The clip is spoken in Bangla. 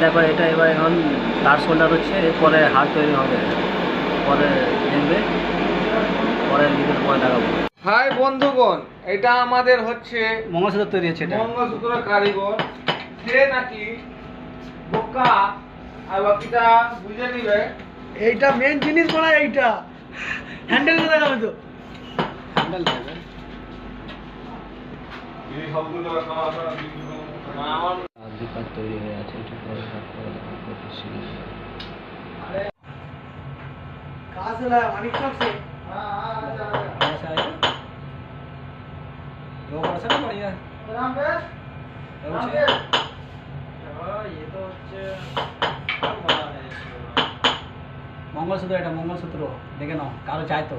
দেখো এটা এবার এখন তার শোল্ডার হচ্ছে, এরপরে হাত তৈরি হবে, পরে দেখবে, পরে ভিডিওর পরে দেখাবো। হাই বন্ধুগণ, এটা আমাদের হচ্ছে মঙ্গলসূত্র তৈরি হচ্ছে এটা। মঙ্গলসূত্র কারিগর। সে নাকি বোকা আর বাকিটা বুঝে নিবে। এইটা মেন জিনিস বলা, এইটা হ্যান্ডেল করে দেখাবে তো। হ্যান্ডেল দেবে এই শব্দটা আমার দীপার তৈরি হয়ে আছে, এটা পরে হাত করে দেখাবো। कहाँ से लाया? मानिक चौक से। ऐसा है वो बड़ा सा बढ़िया राम पे ये तो मंगलसूत्र এটা मंगलसूत्र দেখে নাও, কারো চাই তো।